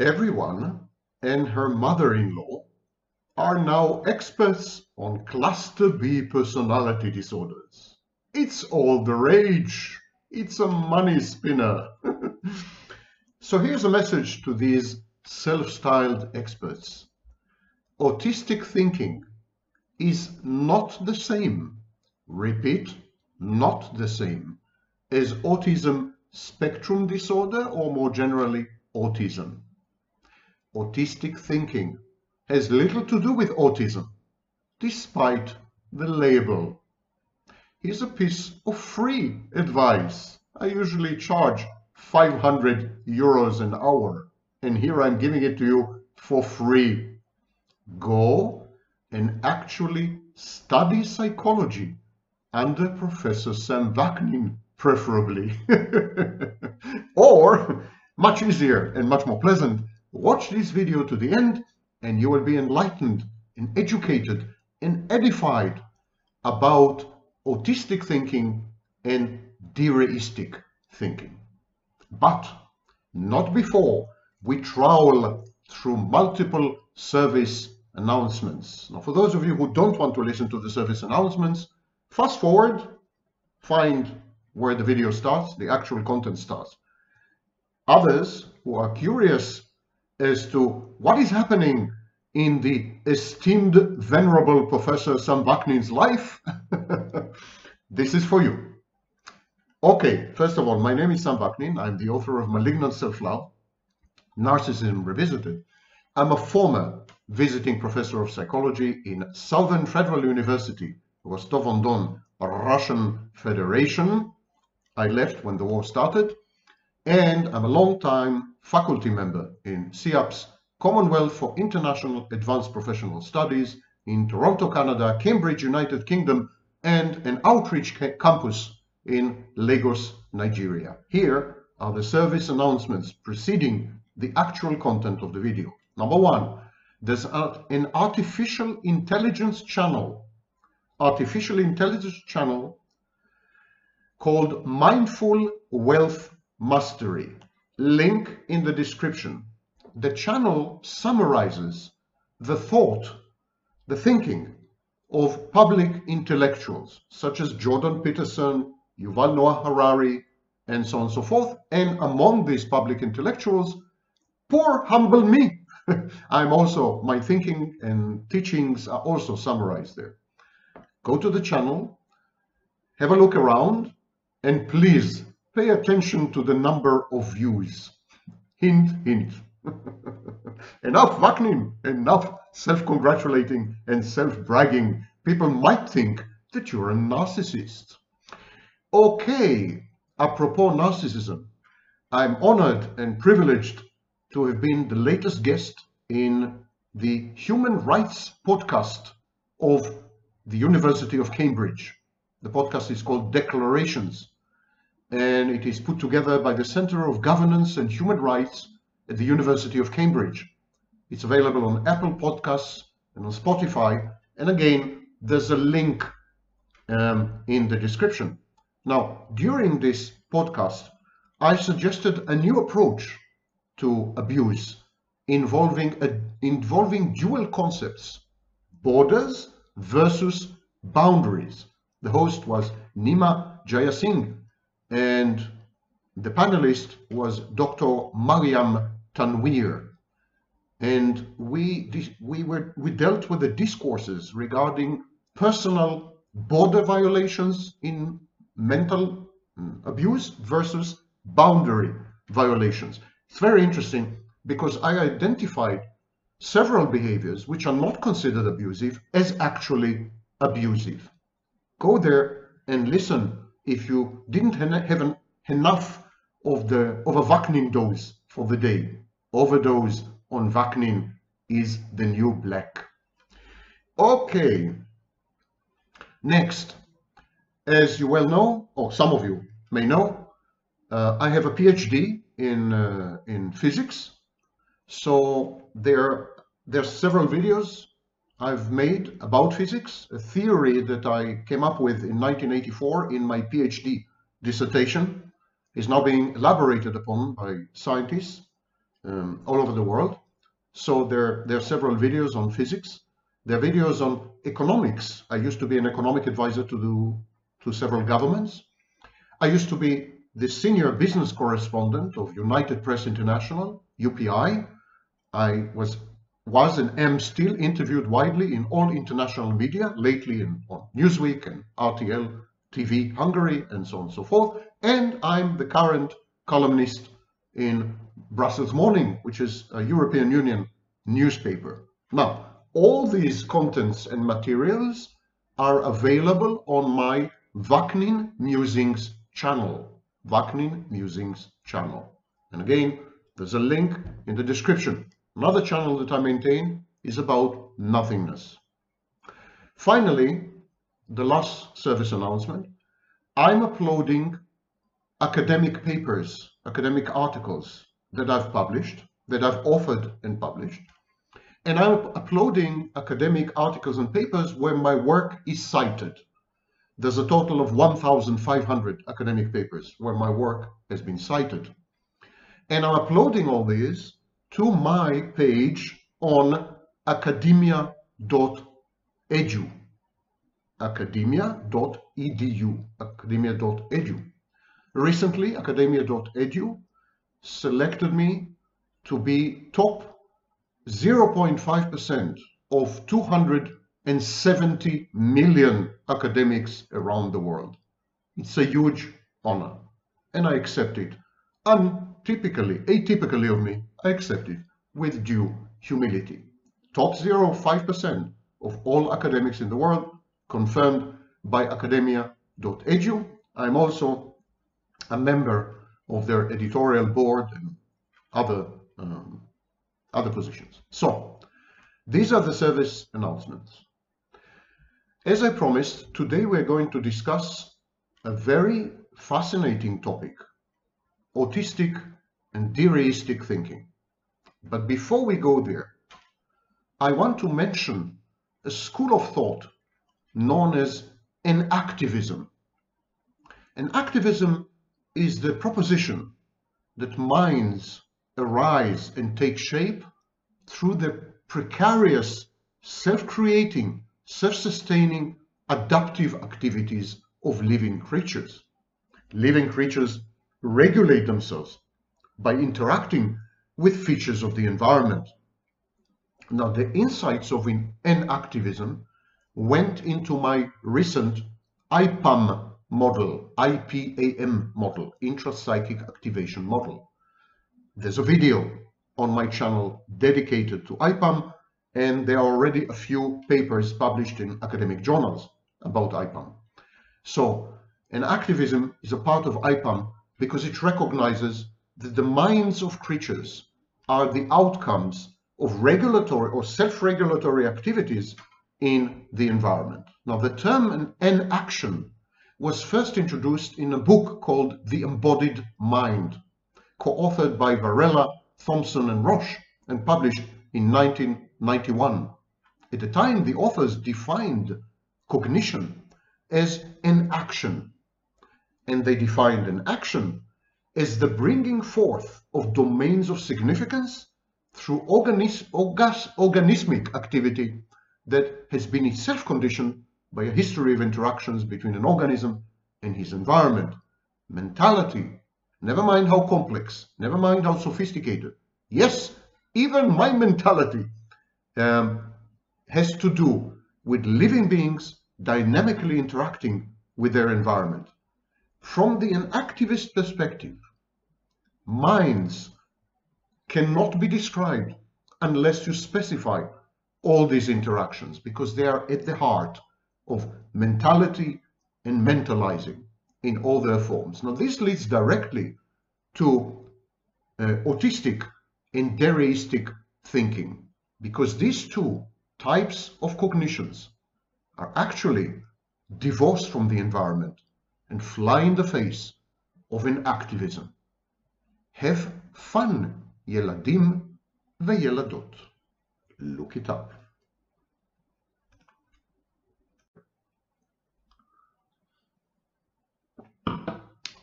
Everyone and her mother-in-law are now experts on cluster B personality disorders. It's all the rage. It's a money spinner. So here's a message to these self-styled experts. Autistic thinking is not the same, repeat, not the same, as autism spectrum disorder or more generally autism. Autistic thinking has little to do with autism, despite the label. Here's a piece of free advice. I usually charge 500 euros an hour, and here I'm giving it to you for free. Go and actually study psychology under Professor Sam Vaknin, preferably. Or, much easier and much more pleasant, watch this video to the end and you will be enlightened and educated and edified about autistic thinking and dereistic thinking. But not before we trawl through multiple service announcements. Now, for those of you who don't want to listen to the service announcements, fast forward, find where the video starts, the actual content starts. Others who are curious as to what is happening in the esteemed, venerable Professor Sam Vaknin's life, this is for you. Okay, first of all, my name is Sam Vaknin. I'm the author of Malignant Self-Love, Narcissism Revisited. I'm a former visiting professor of psychology in Southern Federal University, Rostov-on-Don, Russian Federation. I left when the war started. And I'm a long-time faculty member in CIAP's Commonwealth for International Advanced Professional Studies in Toronto, Canada, Cambridge, United Kingdom, and an outreach campus in Lagos, Nigeria. Here are the service announcements preceding the actual content of the video. Number one, there's an artificial intelligence channel called Mindful Wealth Mastery. Link in the description. The channel summarizes the thought, the thinking of public intellectuals such as Jordan Peterson, Yuval Noah Harari, and so on and so forth. And among these public intellectuals, poor humble me. My thinking and teachings are also summarized there. Go to the channel, have a look around, and please pay attention to the number of views. Hint, hint. Enough Vaknin, enough self-congratulating and self-bragging. People might think that you're a narcissist. Okay, apropos narcissism, I'm honored and privileged to have been the latest guest in the Human Rights podcast of the University of Cambridge. The podcast is called Declarations, and it is put together by the Center of Governance and Human Rights at the University of Cambridge. It's available on Apple Podcasts and on Spotify. And again, there's a link in the description. Now, during this podcast, I suggested a new approach to abuse involving dual concepts, borders versus boundaries. The host was Nima Jayasingh, and the panelist was Dr. Mariam Tanweer. And we dealt with the discourses regarding personal border violations in mental abuse versus boundary violations. It's very interesting because I identified several behaviors which are not considered abusive as actually abusive. Go there and listen if you didn't have enough of a Vaknin dose for the day. Overdose on Vaknin is the new black. Okay. Next, as you well know, or some of you may know, I have a PhD in physics. So there's several videos I've made about physics, a theory that I came up with in 1984 in my PhD dissertation is now being elaborated upon by scientists. all over the world. So there are several videos on physics. There are videos on economics. I used to be an economic advisor to several governments. I used to be the senior business correspondent of United Press International, UPI. I was and am still interviewed widely in all international media, lately on Newsweek and RTL TV Hungary, and so on and so forth. And I'm the current columnist in Brussels Morning, which is a European Union newspaper. Now, all these contents and materials are available on my Vaknin Musings channel. Vaknin Musings channel. And again, there's a link in the description. Another channel that I maintain is about nothingness. Finally, the last service announcement. I'm uploading academic papers, academic articles that I've published, that I've authored and published. And I'm uploading academic articles and papers where my work is cited. There's a total of 1,500 academic papers where my work has been cited. And I'm uploading all these to my page on academia.edu. Academia.edu. Academia.edu. Recently, academia.edu selected me to be top 0.5% of 270 million academics around the world. It's a huge honor, and I accept it. Atypically of me, I accept it with due humility. Top 0.5% of all academics in the world, confirmed by academia.edu. I'm also a member of their editorial board and other positions. So, these are the service announcements. As I promised, today we're going to discuss a very fascinating topic, autistic and dereistic thinking. But before we go there, I want to mention a school of thought known as enactivism. Enactivism is the proposition that minds arise and take shape through the precarious, self-creating, self-sustaining, adaptive activities of living creatures. Living creatures regulate themselves by interacting with features of the environment. Now, the insights of enactivism went into my recent IPAM model, IPAM model, intrapsychic activation model. There's a video on my channel dedicated to IPAM, and there are already a few papers published in academic journals about IPAM. So, enactivism is a part of IPAM because it recognizes that the minds of creatures are the outcomes of regulatory or self-regulatory activities in the environment. Now, the term enaction was first introduced in a book called The Embodied Mind, co-authored by Varela, Thompson, and Roche, and published in 1991. At the time, the authors defined cognition as an action, and they defined an action as the bringing forth of domains of significance through organismic activity that has been itself conditioned by a history of interactions between an organism and his environment. Mentality, never mind how complex, never mind how sophisticated. Yes, even my mentality has to do with living beings dynamically interacting with their environment. From the enactivist perspective, minds cannot be described unless you specify all these interactions, because they are at the heart of mentality and mentalizing in all their forms. Now, this leads directly to autistic and dereistic thinking, because these two types of cognitions are actually divorced from the environment and fly in the face of enactivism. Have fun, ילדים וילדות. Look it up.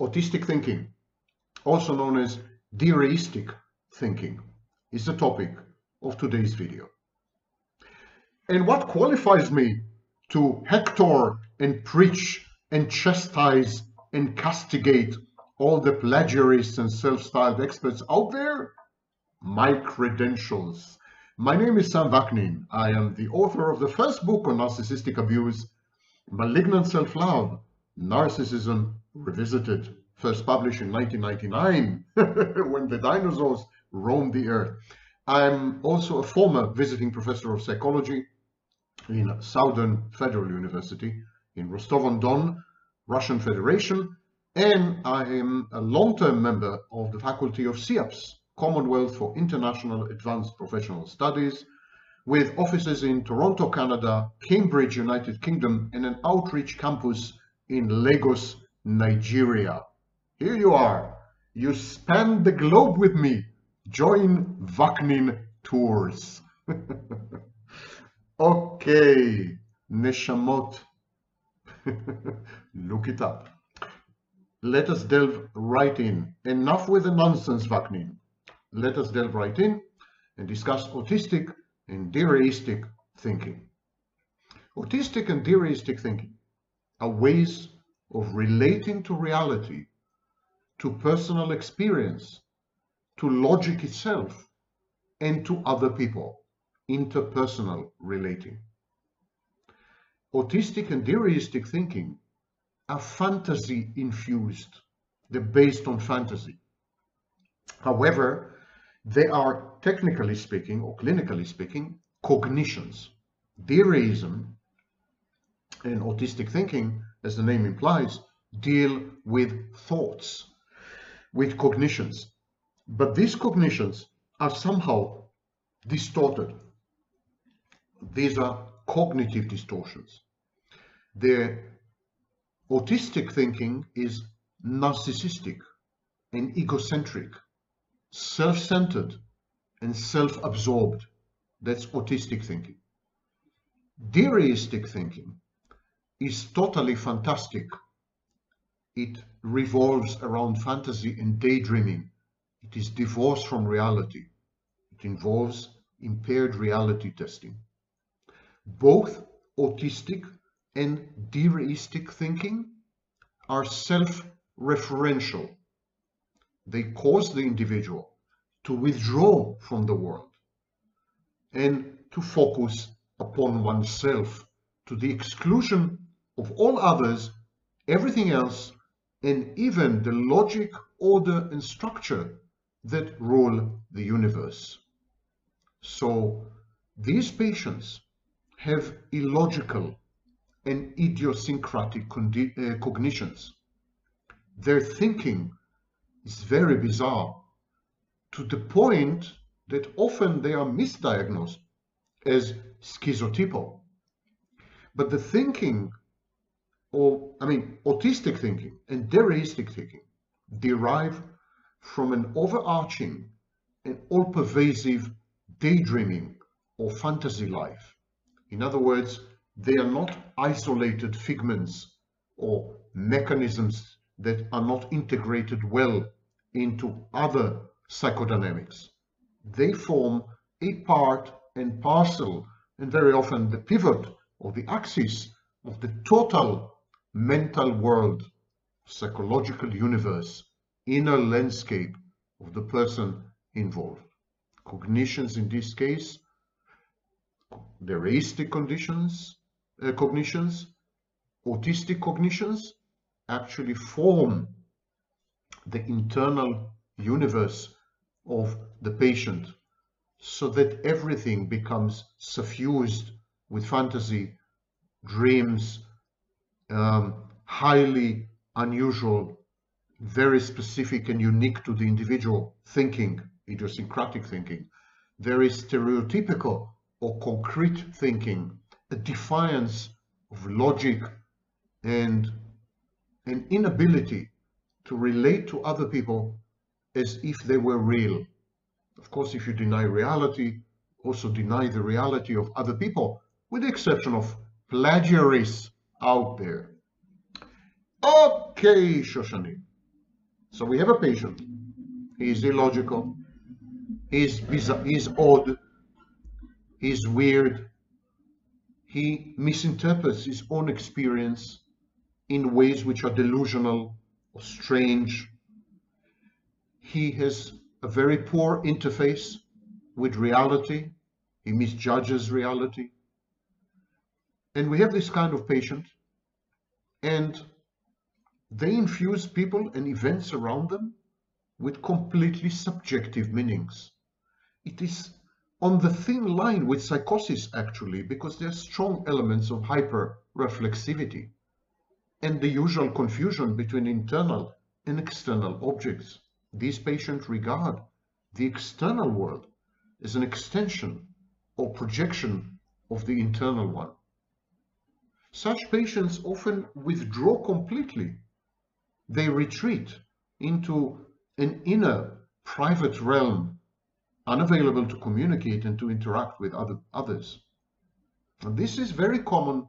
Autistic thinking, also known as dereistic thinking. is the topic of today's video. And what qualifies me to hector and preach and chastise and castigate all the plagiarists and self-styled experts out there? My credentials. My name is Sam Vaknin. I am the author of the first book on narcissistic abuse, Malignant Self-Love, Narcissism Revisited, first published in 1999 when the dinosaurs roamed the earth. I'm also a former visiting professor of psychology in Southern Federal University in Rostov-on-Don, Russian Federation, and I am a long-term member of the faculty of CIAPS, Commonwealth for International Advanced Professional Studies, with offices in Toronto, Canada, Cambridge, United Kingdom, and an outreach campus in Lagos, Nigeria. Here you are. You span the globe with me. Join Vaknin Tours. Okay, Neshamot. Look it up. Let us delve right in. Enough with the nonsense, Vaknin. Let us delve right in and discuss autistic and dereistic thinking. Autistic and dereistic thinking are ways of relating to reality, to personal experience, to logic itself, and to other people, interpersonal relating. Autistic and dereistic thinking are fantasy-infused. They're based on fantasy. However, they are, technically speaking or clinically speaking, cognitions. Dereism and autistic thinking, as the name implies, deal with thoughts, with cognitions. But these cognitions are somehow distorted. These are cognitive distortions. The autistic thinking is narcissistic and egocentric, self-centered and self-absorbed. That's autistic thinking. Dereistic thinking is totally fantastic. It revolves around fantasy and daydreaming. It is divorced from reality. It involves impaired reality testing. Both autistic and dereistic thinking are self-referential. They cause the individual to withdraw from the world and to focus upon oneself to the exclusion of all others, everything else, and even the logic, order, and structure that rule the universe. So these patients have illogical and idiosyncratic cognitions. Their thinking is very bizarre, to the point that often they are misdiagnosed as schizotypal. But the thinking, autistic thinking and dereistic thinking derive from an overarching and all-pervasive daydreaming or fantasy life. In other words, they are not isolated figments or mechanisms that are not integrated well into other psychodynamics. They form a part and parcel, and very often the pivot or the axis of the total mental world, psychological universe, inner landscape of the person involved. Cognitions in this case, dereistic cognitions, autistic cognitions actually form the internal universe of the patient, so that everything becomes suffused with fantasy, dreams, highly unusual, very specific and unique to the individual thinking, idiosyncratic thinking, very stereotypical or concrete thinking, a defiance of logic and an inability to relate to other people as if they were real. Of course, if you deny reality, also deny the reality of other people, with the exception of plagiarists out there. Okay, Shoshani. So we have a patient. He is illogical. He's bizarre, he's odd, he's weird, he misinterprets his own experience in ways which are delusional or strange. He has a very poor interface with reality. He misjudges reality. And we have this kind of patient, and they infuse people and events around them with completely subjective meanings. It is on the thin line with psychosis, actually, because there are strong elements of hyper-reflexivity and the usual confusion between internal and external objects. These patients regard the external world as an extension or projection of the internal one. Such patients often withdraw completely. They retreat into an inner private realm, unavailable to communicate and to interact with others. And this is very common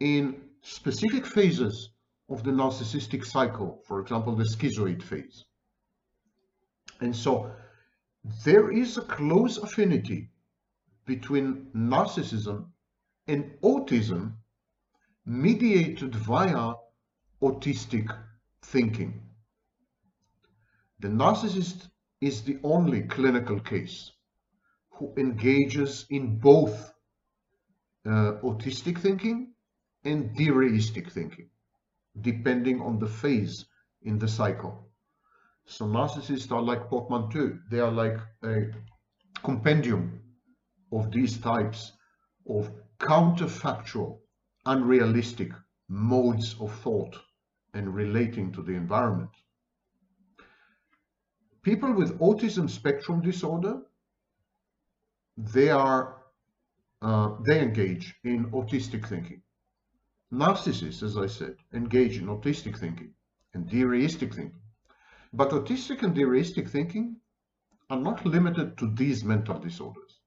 in specific phases of the narcissistic cycle, for example, the schizoid phase. And so there is a close affinity between narcissism and autism mediated via autistic thinking. The narcissist is the only clinical case who engages in both autistic thinking and dereistic thinking, depending on the phase in the cycle. So narcissists are like portmanteau. They are like a compendium of these types of counterfactual, unrealistic modes of thought and relating to the environment. People with autism spectrum disorder, they engage in autistic thinking. Narcissists, as I said, engage in autistic thinking and dereistic thinking. But autistic and dereistic thinking are not limited to these mental disorders.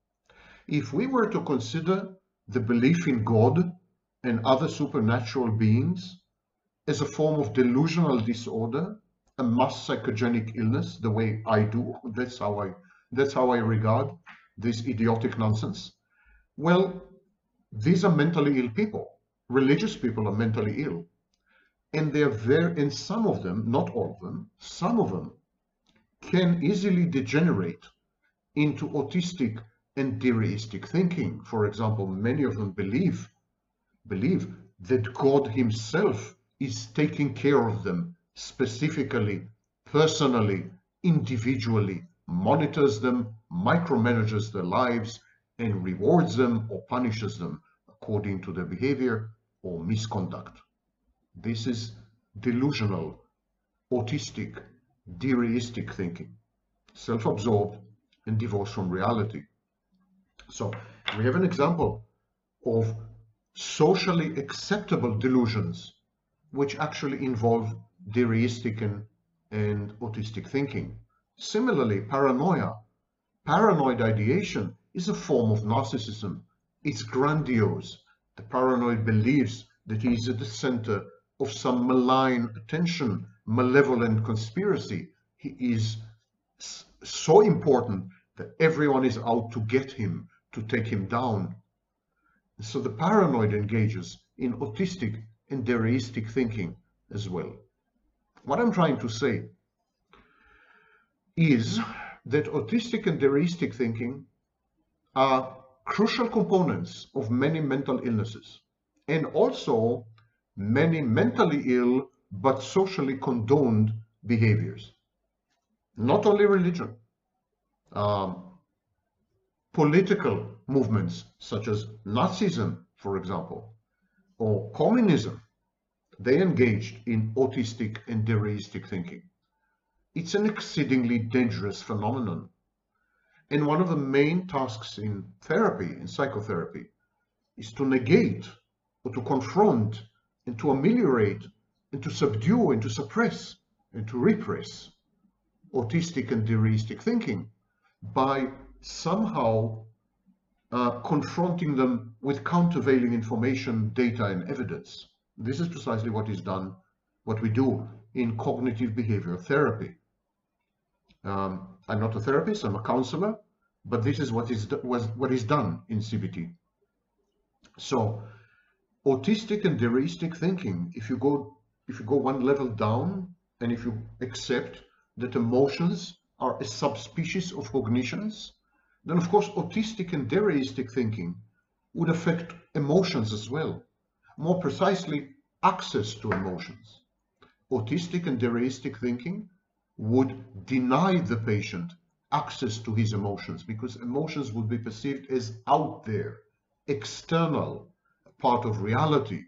If we were to consider the belief in God and other supernatural beings as a form of delusional disorder, a mass psychogenic illness, the way I do, that's how I regard this idiotic nonsense. Well, these are mentally ill people. Religious people are mentally ill. And and some of them, not all of them, some of them can easily degenerate into autistic and dereistic thinking. For example, many of them believe that God himself is taking care of them specifically, personally, individually, monitors them, micromanages their lives, and rewards them or punishes them according to their behavior or misconduct. This is delusional, autistic, dereistic thinking, self-absorbed and divorced from reality. So we have an example of socially acceptable delusions which actually involve dereistic and autistic thinking. Similarly, paranoia. Paranoid ideation is a form of narcissism. It's grandiose. The paranoid believes that he is at the center of some malign attention, malevolent conspiracy. He is so important that everyone is out to get him, to take him down. So the paranoid engages in autistic and dereistic thinking as well. What I'm trying to say is that autistic and dereistic thinking are crucial components of many mental illnesses and also many mentally ill but socially condoned behaviors. Not only religion, political movements such as Nazism, for example, or communism, they engaged in autistic and dereistic thinking. It's an exceedingly dangerous phenomenon. And one of the main tasks in therapy, in psychotherapy, is to negate or to confront and to ameliorate and to subdue and to suppress and to repress autistic and dereistic thinking by somehow confronting them with countervailing information, data, and evidence. This is precisely what is done, what we do in cognitive behavioral therapy. I'm not a therapist, I'm a counselor, but this is what is done in CBT. So autistic and dereistic thinking, if you go one level down, and if you accept that emotions are a subspecies of cognitions, then of course autistic and dereistic thinking would affect emotions as well. More precisely, access to emotions. Autistic and dereistic thinking would deny the patient access to his emotions, because emotions would be perceived as out there, external, part of reality.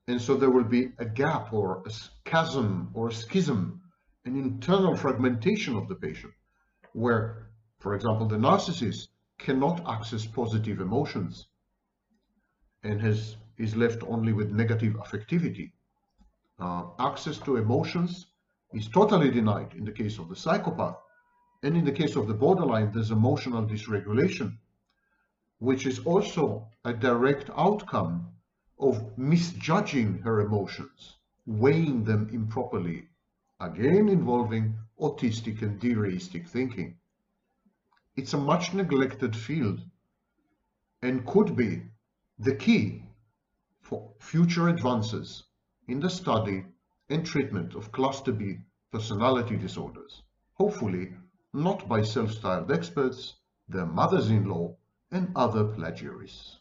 And so there will be a gap or a chasm or a schism, an internal fragmentation of the patient, where, for example, the narcissist cannot access positive emotions and is left only with negative affectivity. Access to emotions is totally denied in the case of the psychopath, and in the case of the borderline, there's emotional dysregulation, which is also a direct outcome of misjudging her emotions, weighing them improperly, again involving autistic and dereistic thinking. It's a much neglected field and could be the key for future advances in the study and treatment of cluster B personality disorders, hopefully not by self-styled experts, their mothers-in-law, and other plagiarists.